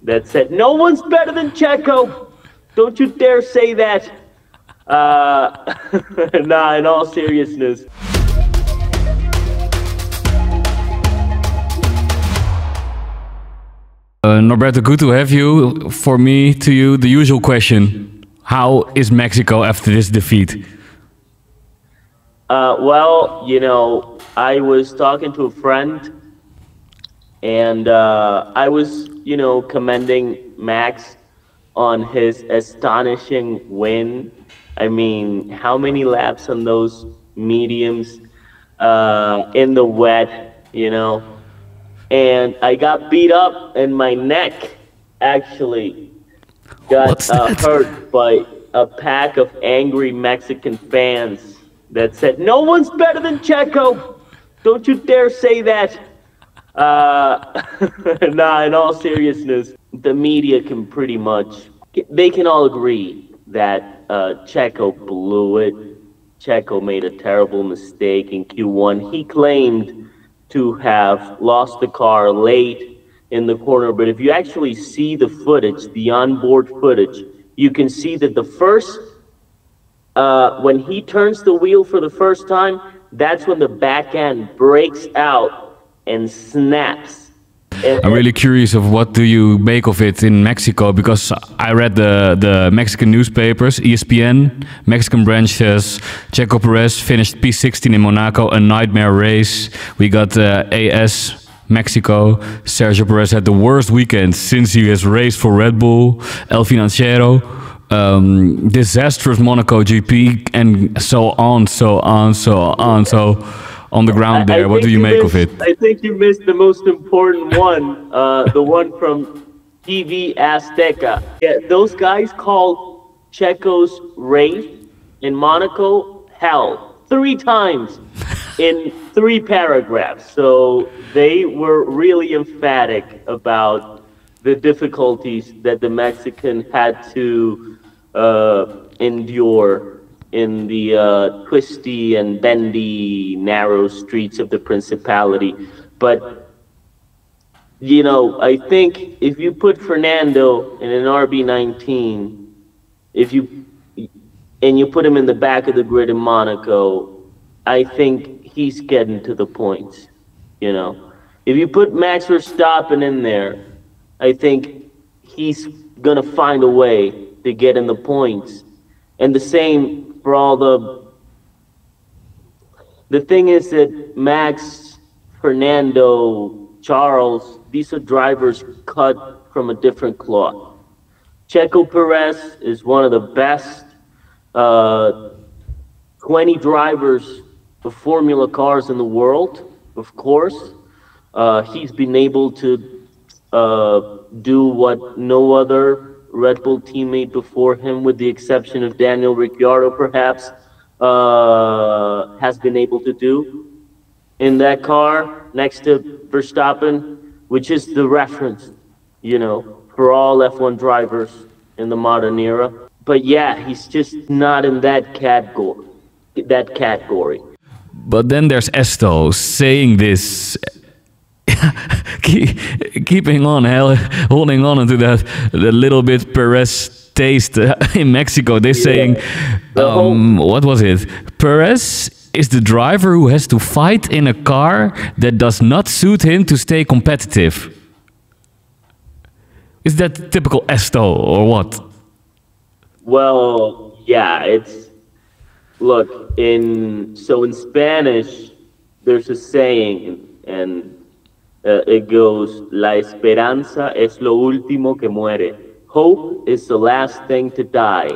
that said, "No one's better than Checo. Don't you dare say that." Nah, in all seriousness. Norberto, good to have you. For me, to you, the usual question. How is Mexico after this defeat? Well, I was talking to a friend, and I was, commending Max on his astonishing win. I mean, how many laps on those mediums in the wet. And I got beat up, and my neck actually got What's that? hurt by a pack of angry Mexican fans that said, "No one's better than Checo. Don't you dare say that." Nah, in all seriousness, the media can pretty much, they can all agree that Checo blew it. Checo made a terrible mistake in Q1. He claimed to have lost the car late in the corner, but if you actually see the footage, the onboard footage, you can see that the first, when he turns the wheel for the first time, that's when the back end breaks out and snaps. I'm really curious of what do you make of it in Mexico, because I read the Mexican newspapers, ESPN, Mexican branch says Checo Perez finished P16 in Monaco, a nightmare race. We got AS Mexico, Sergio Perez had the worst weekend since he has raced for Red Bull, El Financiero, disastrous Monaco GP, and so on. On the ground there, what do you make of it? I think you missed the most important one, the one from TV Azteca. Yeah, those guys called Checo's race in Monaco hell 3 times in 3 paragraphs. So they were really emphatic about the difficulties that the Mexican had to endure in the twisty and bendy, narrow streets of the Principality. But, I think if you put Fernando in an RB19, and you put him in the back of the grid in Monaco, I think he's getting to the points, If you put Max Verstappen in there, I think he's gonna find a way to get in the points. And the same for all the thing is that Max, Fernando, Charles, these are drivers cut from a different cloth. Checo Perez is one of the best 20 drivers of Formula cars in the world, of course. He's been able to do what no other Red Bull teammate before him, with the exception of Daniel Ricciardo perhaps, has been able to do in that car next to Verstappen, which is the reference, for all F1 drivers in the modern era. But yeah, he's just not in that category. But then there's Esto saying this, keeping on, holding on to that the little bit Perez taste in Mexico. They're saying, what was it? Perez is the driver who has to fight in a car that does not suit him to stay competitive. Is that typical Esto or what? Well, yeah, look, in Spanish, there's a saying, and it goes, "La esperanza es lo último que muere." Hope is the last thing to die.